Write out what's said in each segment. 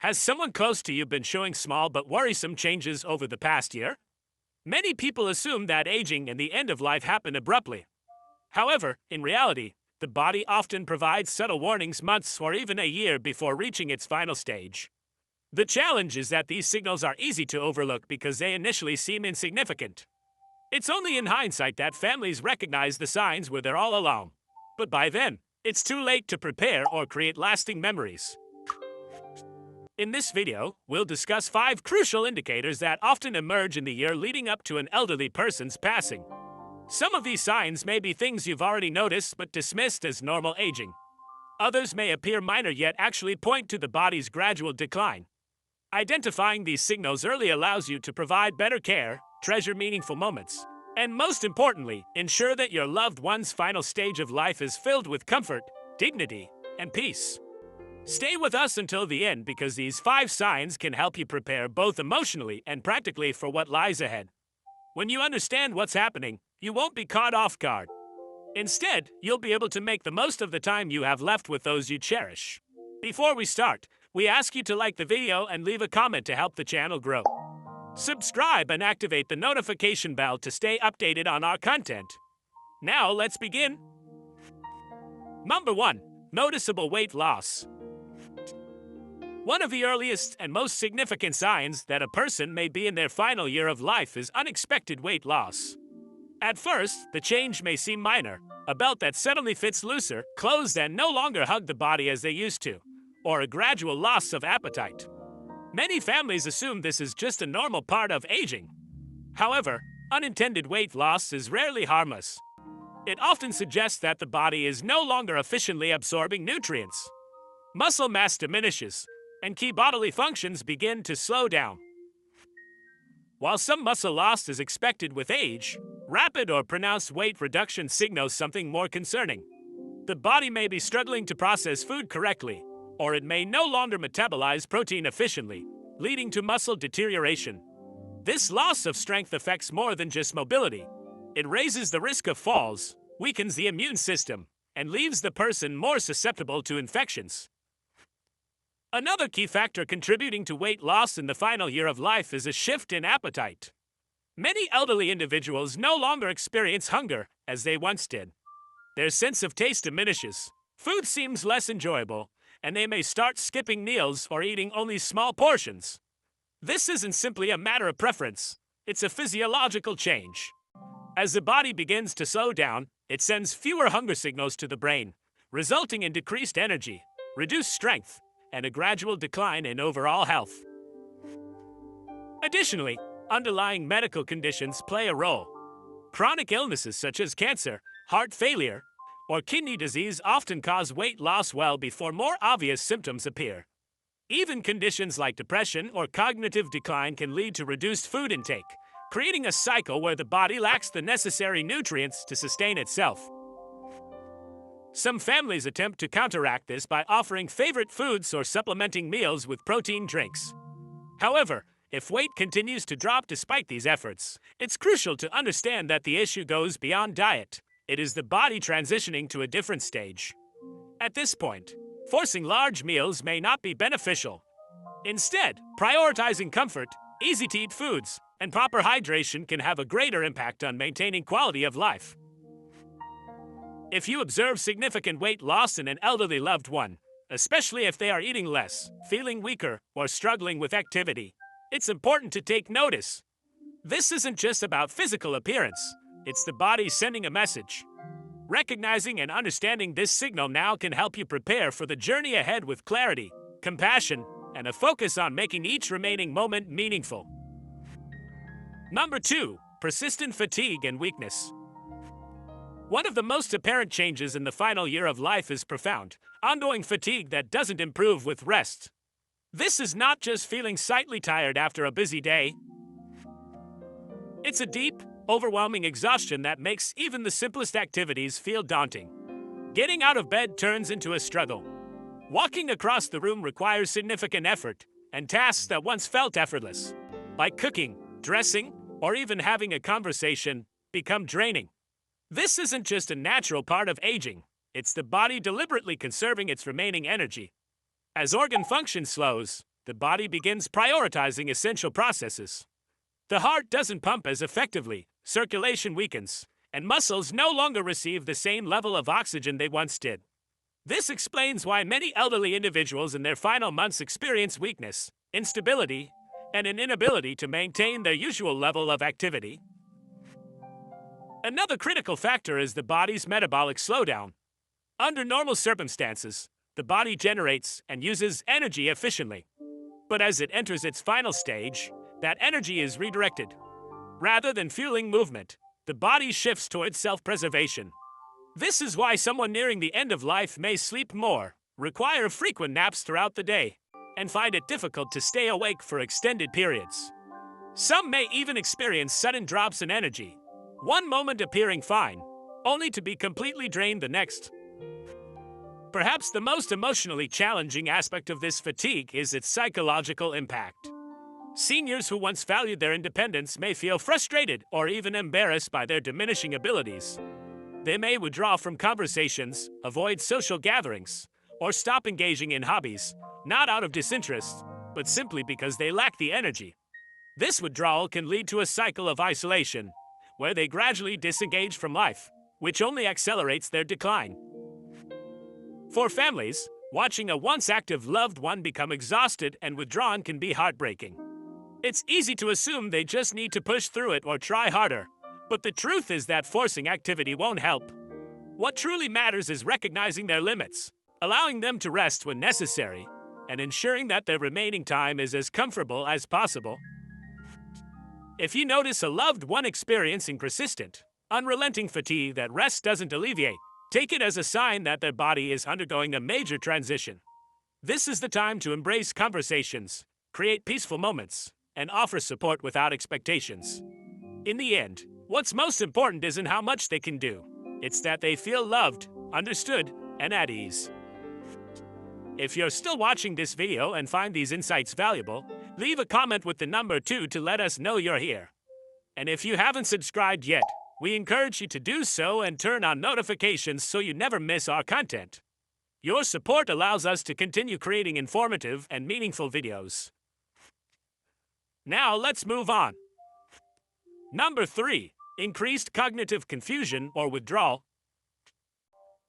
Has someone close to you been showing small but worrisome changes over the past year? Many people assume that aging and the end of life happen abruptly. However, in reality, the body often provides subtle warnings months or even a year before reaching its final stage. The challenge is that these signals are easy to overlook because they initially seem insignificant. It's only in hindsight that families recognize the signs where they're all along. But by then, it's too late to prepare or create lasting memories. In this video, we'll discuss 5 crucial indicators that often emerge in the year leading up to an elderly person's passing. Some of these signs may be things you've already noticed but dismissed as normal aging. Others may appear minor yet actually point to the body's gradual decline. Identifying these signals early allows you to provide better care, treasure meaningful moments, and most importantly, ensure that your loved one's final stage of life is filled with comfort, dignity, and peace. Stay with us until the end because these 5 signs can help you prepare both emotionally and practically for what lies ahead. When you understand what's happening, you won't be caught off guard. Instead, you'll be able to make the most of the time you have left with those you cherish. Before we start, we ask you to like the video and leave a comment to help the channel grow. Subscribe and activate the notification bell to stay updated on our content. Now, let's begin. Number 1. Noticeable weight loss. One of the earliest and most significant signs that a person may be in their final year of life is unexpected weight loss. At first, the change may seem minor, a belt that suddenly fits looser, clothes that no longer hug the body as they used to, or a gradual loss of appetite. Many families assume this is just a normal part of aging. However, unintended weight loss is rarely harmless. It often suggests that the body is no longer efficiently absorbing nutrients. Muscle mass diminishes, and key bodily functions begin to slow down. While some muscle loss is expected with age, rapid or pronounced weight reduction signals something more concerning. The body may be struggling to process food correctly, or it may no longer metabolize protein efficiently, leading to muscle deterioration. This loss of strength affects more than just mobility. It raises the risk of falls, weakens the immune system, and leaves the person more susceptible to infections. Another key factor contributing to weight loss in the final year of life is a shift in appetite. Many elderly individuals no longer experience hunger as they once did. Their sense of taste diminishes, food seems less enjoyable, and they may start skipping meals or eating only small portions. This isn't simply a matter of preference, it's a physiological change. As the body begins to slow down, it sends fewer hunger signals to the brain, resulting in decreased energy, reduced strength, and a gradual decline in overall health. Additionally, underlying medical conditions play a role. Chronic illnesses such as cancer, heart failure, or kidney disease often cause weight loss well before more obvious symptoms appear. Even conditions like depression or cognitive decline can lead to reduced food intake, creating a cycle where the body lacks the necessary nutrients to sustain itself. Some families attempt to counteract this by offering favorite foods or supplementing meals with protein drinks. However, if weight continues to drop despite these efforts, it's crucial to understand that the issue goes beyond diet. It is the body transitioning to a different stage. At this point, forcing large meals may not be beneficial. Instead, prioritizing comfort, easy-to-eat foods, and proper hydration can have a greater impact on maintaining quality of life. If you observe significant weight loss in an elderly loved one, especially if they are eating less, feeling weaker, or struggling with activity, it's important to take notice. This isn't just about physical appearance, it's the body sending a message. Recognizing and understanding this signal now can help you prepare for the journey ahead with clarity, compassion, and a focus on making each remaining moment meaningful. Number 2. Persistent fatigue and weakness. One of the most apparent changes in the final year of life is profound, ongoing fatigue that doesn't improve with rest. This is not just feeling slightly tired after a busy day. It's a deep, overwhelming exhaustion that makes even the simplest activities feel daunting. Getting out of bed turns into a struggle. Walking across the room requires significant effort, and tasks that once felt effortless, like cooking, dressing, or even having a conversation, become draining. This isn't just a natural part of aging, it's the body deliberately conserving its remaining energy. As organ function slows, the body begins prioritizing essential processes. The heart doesn't pump as effectively, circulation weakens, and muscles no longer receive the same level of oxygen they once did. This explains why many elderly individuals in their final months experience weakness, instability, and an inability to maintain their usual level of activity. Another critical factor is the body's metabolic slowdown. Under normal circumstances, the body generates and uses energy efficiently. But as it enters its final stage, that energy is redirected. Rather than fueling movement, the body shifts towards self-preservation. This is why someone nearing the end of life may sleep more, require frequent naps throughout the day, and find it difficult to stay awake for extended periods. Some may even experience sudden drops in energy, one moment appearing fine, only to be completely drained the next. Perhaps the most emotionally challenging aspect of this fatigue is its psychological impact. Seniors who once valued their independence may feel frustrated or even embarrassed by their diminishing abilities. They may withdraw from conversations, avoid social gatherings, or stop engaging in hobbies, not out of disinterest, but simply because they lack the energy. This withdrawal can lead to a cycle of isolation, where they gradually disengage from life, which only accelerates their decline. For families, watching a once active loved one become exhausted and withdrawn can be heartbreaking. It's easy to assume they just need to push through it or try harder, but the truth is that forcing activity won't help. What truly matters is recognizing their limits, allowing them to rest when necessary, and ensuring that their remaining time is as comfortable as possible. If you notice a loved one experiencing persistent, unrelenting fatigue that rest doesn't alleviate, take it as a sign that their body is undergoing a major transition. This is the time to embrace conversations, create peaceful moments, and offer support without expectations. In the end, what's most important isn't how much they can do. It's that they feel loved, understood, and at ease. If you're still watching this video and find these insights valuable, leave a comment with the number 2 to let us know you're here. And if you haven't subscribed yet, we encourage you to do so and turn on notifications so you never miss our content. Your support allows us to continue creating informative and meaningful videos. Now let's move on. Number 3. Increased cognitive confusion or withdrawal.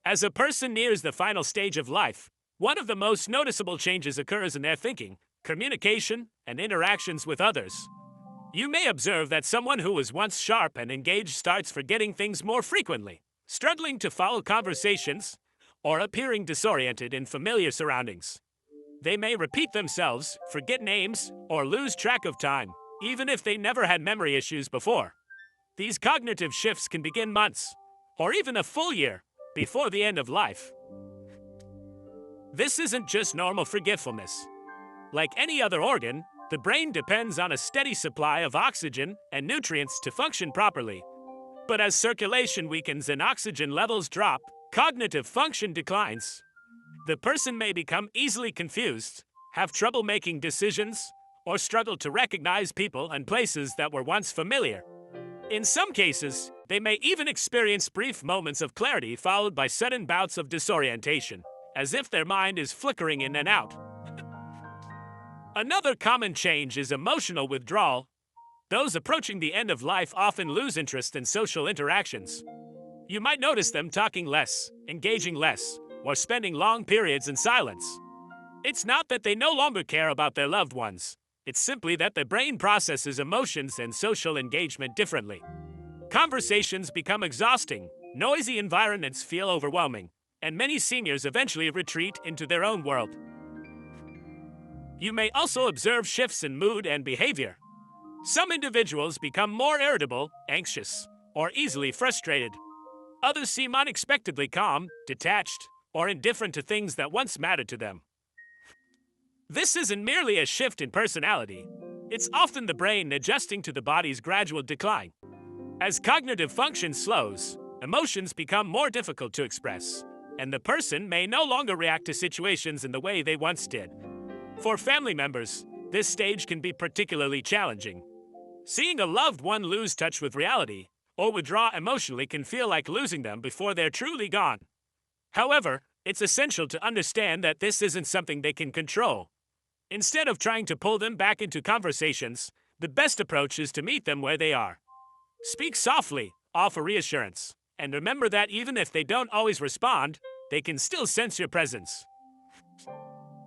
As a person nears the final stage of life, one of the most noticeable changes occurs in their thinking, communication, and interactions with others. You may observe that someone who was once sharp and engaged starts forgetting things more frequently, struggling to follow conversations, or appearing disoriented in familiar surroundings. They may repeat themselves, forget names, or lose track of time, even if they never had memory issues before. These cognitive shifts can begin months, or even a full year, before the end of life. This isn't just normal forgetfulness. Like any other organ, the brain depends on a steady supply of oxygen and nutrients to function properly. But as circulation weakens and oxygen levels drop, cognitive function declines. The person may become easily confused, have trouble making decisions, or struggle to recognize people and places that were once familiar. In some cases, they may even experience brief moments of clarity followed by sudden bouts of disorientation, as if their mind is flickering in and out. Another common change is emotional withdrawal. Those approaching the end of life often lose interest in social interactions. You might notice them talking less, engaging less, or spending long periods in silence. It's not that they no longer care about their loved ones. It's simply that the brain processes emotions and social engagement differently. Conversations become exhausting, noisy environments feel overwhelming, and many seniors eventually retreat into their own world. You may also observe shifts in mood and behavior. Some individuals become more irritable, anxious, or easily frustrated. Others seem unexpectedly calm, detached, or indifferent to things that once mattered to them. This isn't merely a shift in personality. It's often the brain adjusting to the body's gradual decline. As cognitive function slows, emotions become more difficult to express, and the person may no longer react to situations in the way they once did. For family members, this stage can be particularly challenging. Seeing a loved one lose touch with reality or withdraw emotionally can feel like losing them before they're truly gone. However, it's essential to understand that this isn't something they can control. Instead of trying to pull them back into conversations, the best approach is to meet them where they are. Speak softly, offer reassurance, and remember that even if they don't always respond, they can still sense your presence.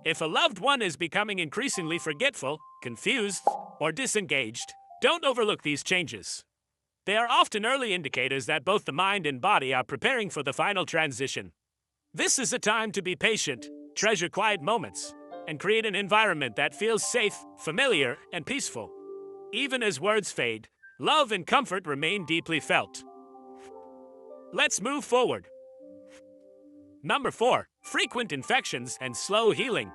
If a loved one is becoming increasingly forgetful, confused, or disengaged, don't overlook these changes. They are often early indicators that both the mind and body are preparing for the final transition. This is a time to be patient, treasure quiet moments, and create an environment that feels safe, familiar, and peaceful. Even as words fade, love and comfort remain deeply felt. Let's move forward. Number 4. Frequent infections and slow healing.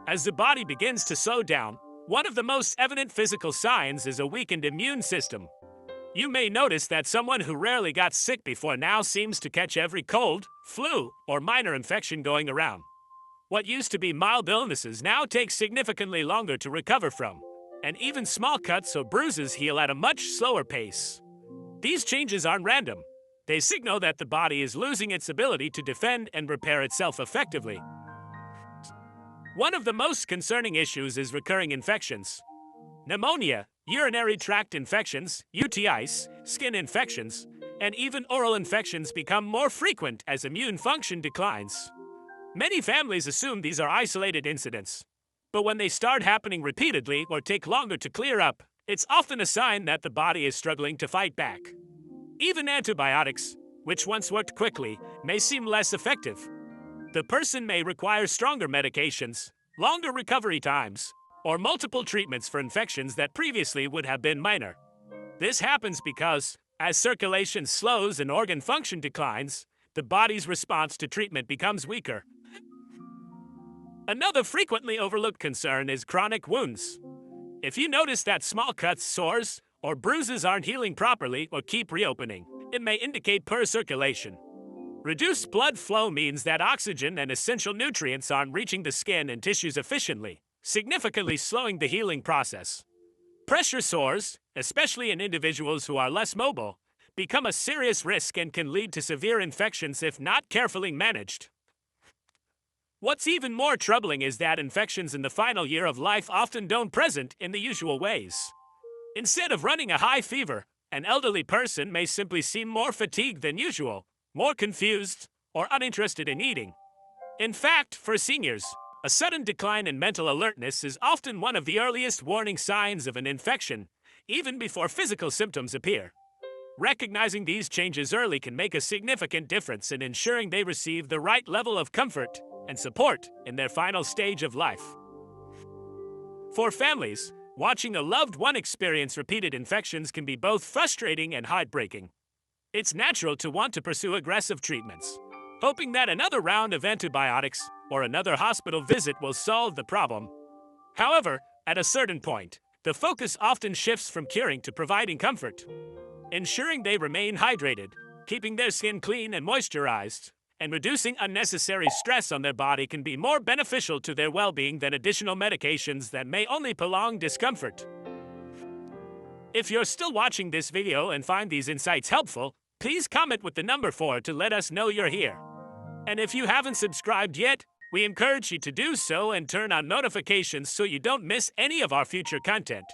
As the body begins to slow down, one of the most evident physical signs is a weakened immune system. You may notice that someone who rarely got sick before now seems to catch every cold, flu, or minor infection going around. What used to be mild illnesses now take significantly longer to recover from, and even small cuts or bruises heal at a much slower pace. These changes aren't random. They signal that the body is losing its ability to defend and repair itself effectively. One of the most concerning issues is recurring infections. Pneumonia, urinary tract infections, UTIs, skin infections, and even oral infections become more frequent as immune function declines. Many families assume these are isolated incidents, but when they start happening repeatedly or take longer to clear up, it's often a sign that the body is struggling to fight back. Even antibiotics, which once worked quickly, may seem less effective. The person may require stronger medications, longer recovery times, or multiple treatments for infections that previously would have been minor. This happens because, as circulation slows and organ function declines, the body's response to treatment becomes weaker. Another frequently overlooked concern is chronic wounds. If you notice that small cuts, sores, or bruises aren't healing properly or keep reopening, it may indicate poor circulation. Reduced blood flow means that oxygen and essential nutrients aren't reaching the skin and tissues efficiently, significantly slowing the healing process. Pressure sores, especially in individuals who are less mobile, become a serious risk and can lead to severe infections if not carefully managed. What's even more troubling is that infections in the final year of life often don't present in the usual ways. Instead of running a high fever, an elderly person may simply seem more fatigued than usual, more confused, or uninterested in eating. In fact, for seniors, a sudden decline in mental alertness is often one of the earliest warning signs of an infection, even before physical symptoms appear. Recognizing these changes early can make a significant difference in ensuring they receive the right level of comfort and support in their final stage of life. For families, watching a loved one experience repeated infections can be both frustrating and heartbreaking. It's natural to want to pursue aggressive treatments, hoping that another round of antibiotics or another hospital visit will solve the problem. However, at a certain point, the focus often shifts from curing to providing comfort. Ensuring they remain hydrated, keeping their skin clean and moisturized, and reducing unnecessary stress on their body can be more beneficial to their well-being than additional medications that may only prolong discomfort. If you're still watching this video and find these insights helpful, please comment with the number 4 to let us know you're here. And if you haven't subscribed yet, we encourage you to do so and turn on notifications so you don't miss any of our future content.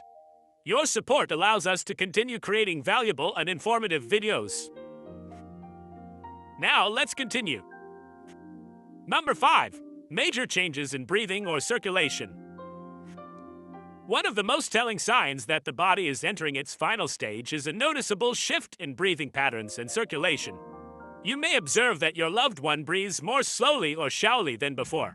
Your support allows us to continue creating valuable and informative videos. Now, let's continue. Number 5. Major changes in breathing or circulation. One of the most telling signs that the body is entering its final stage is a noticeable shift in breathing patterns and circulation. You may observe that your loved one breathes more slowly or shallowly than before.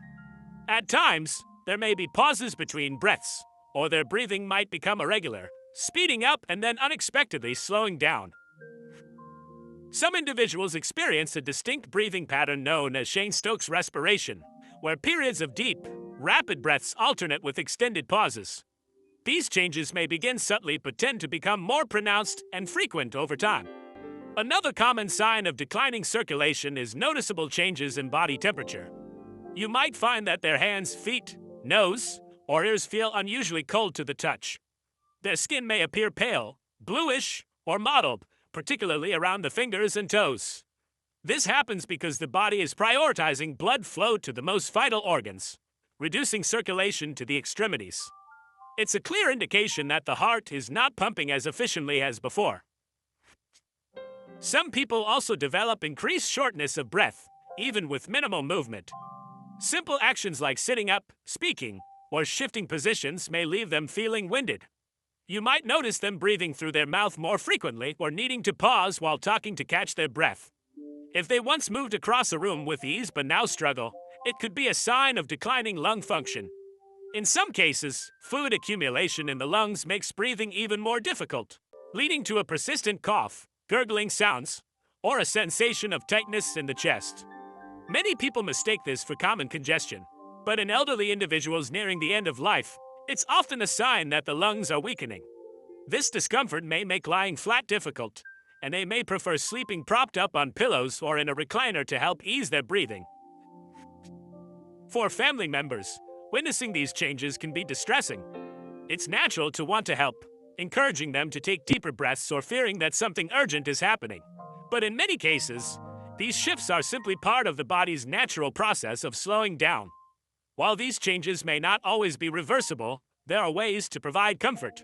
At times, there may be pauses between breaths, or their breathing might become irregular, speeding up and then unexpectedly slowing down. Some individuals experience a distinct breathing pattern known as Cheyne-Stokes respiration, where periods of deep, rapid breaths alternate with extended pauses. These changes may begin subtly but tend to become more pronounced and frequent over time. Another common sign of declining circulation is noticeable changes in body temperature. You might find that their hands, feet, nose, or ears feel unusually cold to the touch. Their skin may appear pale, bluish, or mottled, particularly around the fingers and toes. This happens because the body is prioritizing blood flow to the most vital organs. reducing circulation to the extremities. It's a clear indication that the heart is not pumping as efficiently as before. Some people also develop increased shortness of breath, even with minimal movement. Simple actions like sitting up, speaking, or shifting positions may leave them feeling winded. You might notice them breathing through their mouth more frequently or needing to pause while talking to catch their breath. If they once moved across a room with ease but now struggle, it could be a sign of declining lung function. In some cases, fluid accumulation in the lungs makes breathing even more difficult, leading to a persistent cough, gurgling sounds, or a sensation of tightness in the chest. Many people mistake this for common congestion, but in elderly individuals nearing the end of life, it's often a sign that the lungs are weakening. This discomfort may make lying flat difficult, and they may prefer sleeping propped up on pillows or in a recliner to help ease their breathing. For family members, witnessing these changes can be distressing. It's natural to want to help, encouraging them to take deeper breaths or fearing that something urgent is happening. But in many cases, these shifts are simply part of the body's natural process of slowing down. While these changes may not always be reversible, there are ways to provide comfort.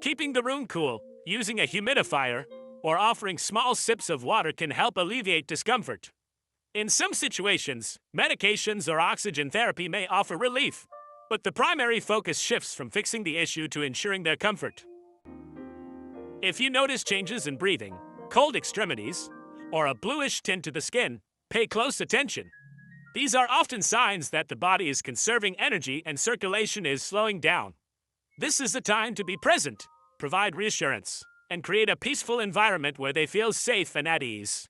Keeping the room cool, using a humidifier, or offering small sips of water can help alleviate discomfort. In some situations, medications or oxygen therapy may offer relief, but the primary focus shifts from fixing the issue to ensuring their comfort. If you notice changes in breathing, cold extremities, or a bluish tint to the skin, pay close attention. These are often signs that the body is conserving energy and circulation is slowing down. This is the time to be present, provide reassurance, and create a peaceful environment where they feel safe and at ease.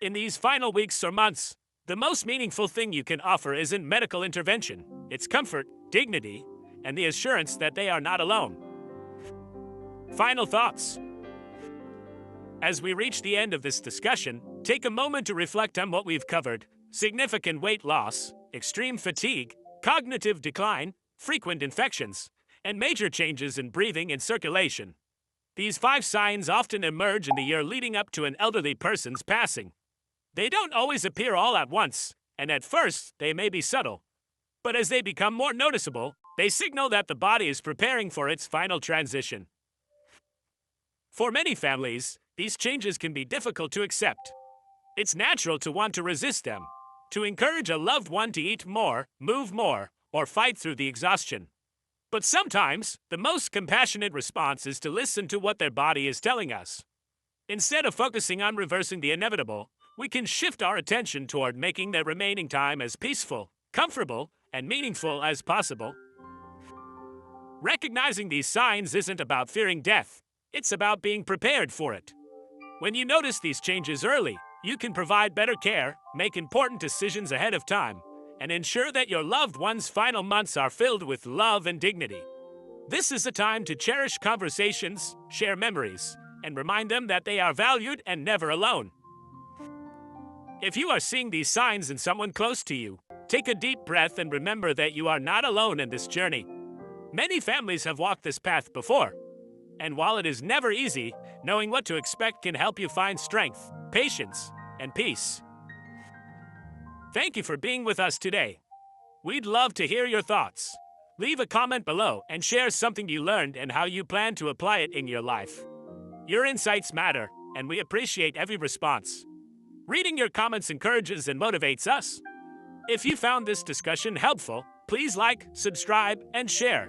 In these final weeks or months, the most meaningful thing you can offer isn't medical intervention. It's comfort, dignity, and the assurance that they are not alone. Final thoughts. As we reach the end of this discussion, take a moment to reflect on what we've covered: significant weight loss, extreme fatigue, cognitive decline, frequent infections, and major changes in breathing and circulation. These 5 signs often emerge in the year leading up to an elderly person's passing. They don't always appear all at once, and at first they may be subtle. But as they become more noticeable, they signal that the body is preparing for its final transition. For many families, these changes can be difficult to accept. It's natural to want to resist them, to encourage a loved one to eat more, move more, or fight through the exhaustion. But sometimes, the most compassionate response is to listen to what their body is telling us. Instead of focusing on reversing the inevitable, we can shift our attention toward making their remaining time as peaceful, comfortable, and meaningful as possible. Recognizing these signs isn't about fearing death. It's about being prepared for it. When you notice these changes early, you can provide better care, make important decisions ahead of time, and ensure that your loved one's final months are filled with love and dignity. This is a time to cherish conversations, share memories, and remind them that they are valued and never alone. If you are seeing these signs in someone close to you, take a deep breath and remember that you are not alone in this journey. Many families have walked this path before, and while it is never easy, knowing what to expect can help you find strength, patience, and peace. Thank you for being with us today. We'd love to hear your thoughts. Leave a comment below and share something you learned and how you plan to apply it in your life. Your insights matter, and we appreciate every response. Reading your comments encourages and motivates us. If you found this discussion helpful, please like, subscribe, and share.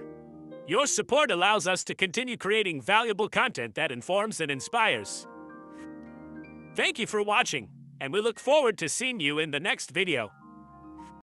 Your support allows us to continue creating valuable content that informs and inspires. Thank you for watching, and we look forward to seeing you in the next video.